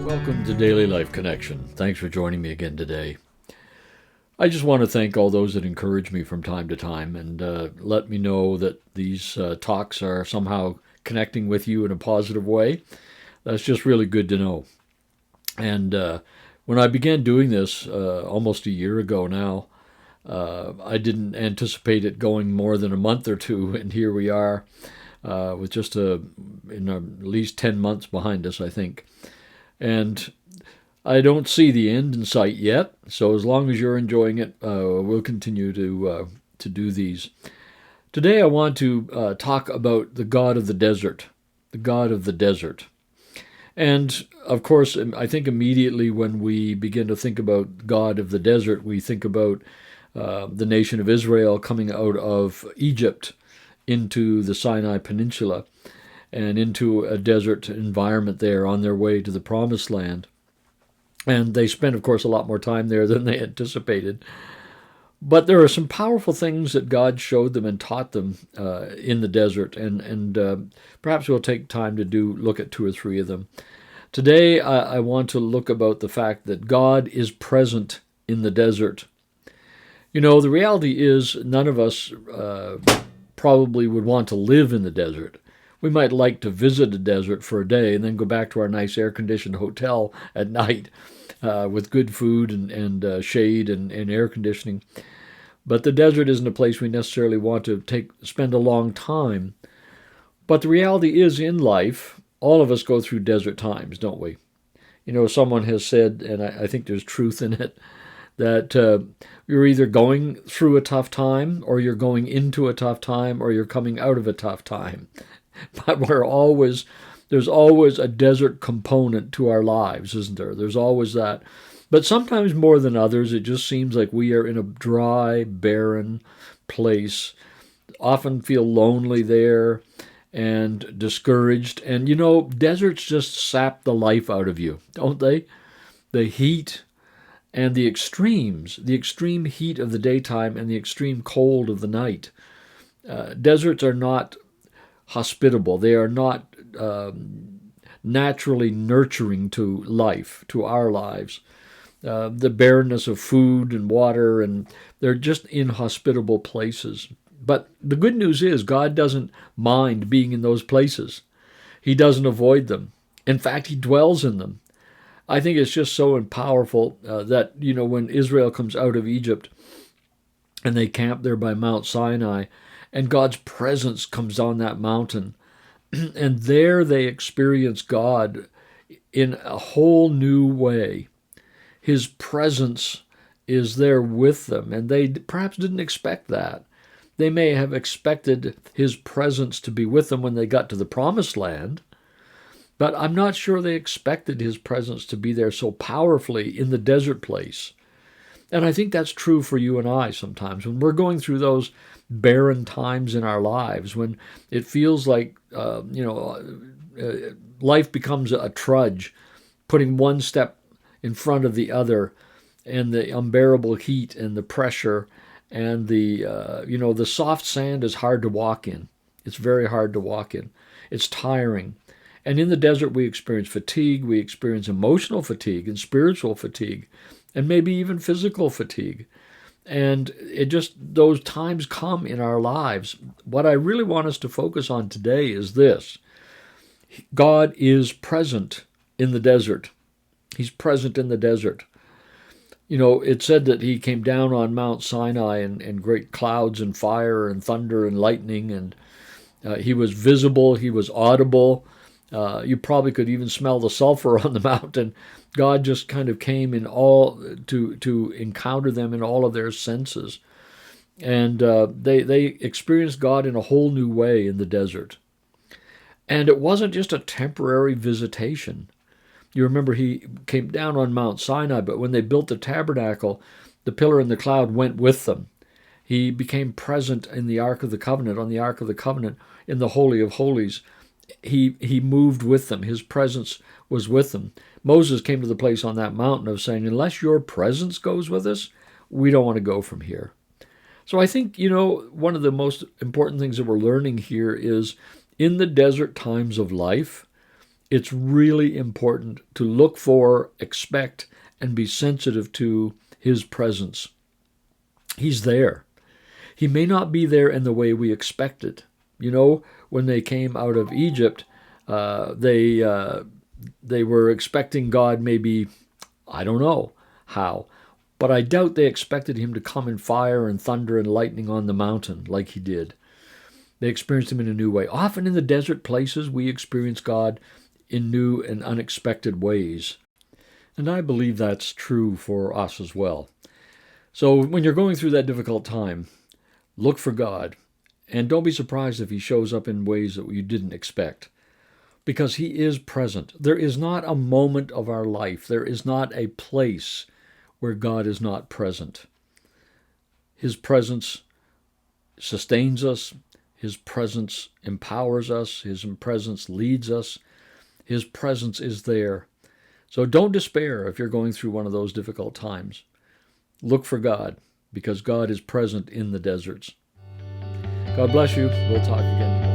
Welcome to Daily Life Connection. Thanks for joining me again today. I just want to thank all those that encourage me from time to time and let me know that these talks are somehow connecting with you in a positive way. That's just really good to know. And when I began doing this almost a year ago now, I didn't anticipate it going more than a month or two, and here we are with just at least 10 months behind us, I think. And I don't see the end in sight yet, so as long as you're enjoying it, we'll continue to do these. Today I want to talk about the God of the desert, the God of the desert. And of course, I think immediately when we begin to think about God of the desert, we think about the nation of Israel coming out of Egypt into the Sinai Peninsula and into a desert environment there on their way to the Promised Land. And they spent, of course, a lot more time there than they anticipated. But there are some powerful things that God showed them and taught them in the desert, and perhaps we'll take time to look at two or three of them. Today, I want to look about the fact that God is present in the desert. You know, the reality is none of us probably would want to live in the desert. We might like to visit a desert for a day and then go back to our nice air-conditioned hotel at night with good food and shade and air conditioning. But the desert isn't a place we necessarily want to spend a long time. But the reality is, in life, all of us go through desert times, don't we? You know, someone has said, and I think there's truth in it, that you're either going through a tough time, or you're going into a tough time, or you're coming out of a tough time. But there's always a desert component to our lives, isn't there? There's always that. But sometimes more than others, it just seems like we are in a dry, barren place, often feel lonely there and discouraged. And, you know, deserts just sap the life out of you, don't they? The heat and the extreme heat of the daytime and the extreme cold of the night. Deserts are not hospitable. They are not naturally nurturing to life, to our lives. The barrenness of food and water, and they're just inhospitable places. But the good news is God doesn't mind being in those places. He doesn't avoid them. In fact, he dwells in them. I think it's just so powerful that, you know, when Israel comes out of Egypt and they camp there by Mount Sinai, and God's presence comes on that mountain, and there they experience God in a whole new way. His presence is there with them, and they perhaps didn't expect that. They may have expected his presence to be with them when they got to the Promised Land, but I'm not sure they expected his presence to be there so powerfully in the desert place. And I think that's true for you and I sometimes. When we're going through those barren times in our lives, when it feels like, life becomes a trudge, putting one step in front of the other, and the unbearable heat and the pressure and the soft sand is hard to walk in. It's very hard to walk in. It's tiring. And in the desert, we experience fatigue, we experience emotional fatigue and spiritual fatigue, and maybe even physical fatigue. And those times come in our lives. What I really want us to focus on today is this. God is present in the desert. He's present in the desert. You know, it said that he came down on Mount Sinai in great clouds and fire and thunder and lightning, and he was visible, he was audible. You probably could even smell the sulfur on the mountain. God just kind of came in all to encounter them in all of their senses. And they experienced God in a whole new way in the desert. And it wasn't just a temporary visitation. You remember he came down on Mount Sinai, but when they built the tabernacle, the pillar and the cloud went with them. He became present in the Ark of the Covenant, on the Ark of the Covenant, in the Holy of Holies. He moved with them. His presence was with them. Moses came to the place on that mountain of saying, unless your presence goes with us, we don't want to go from here. So I think, one of the most important things that we're learning here is in the desert times of life, it's really important to look for, expect, and be sensitive to his presence. He's there. He may not be there in the way we expected. When they came out of Egypt, they were expecting God maybe, I don't know how, but I doubt they expected him to come in fire and thunder and lightning on the mountain like he did. They experienced him in a new way. Often in the desert places, we experience God in new and unexpected ways. And I believe that's true for us as well. So when you're going through that difficult time, look for God. And don't be surprised if he shows up in ways that you didn't expect. Because he is present. There is not a moment of our life, there is not a place where God is not present. His presence sustains us. His presence empowers us. His presence leads us. His presence is there. So don't despair if you're going through one of those difficult times. Look for God, because God is present in the deserts. God bless you. We'll talk again.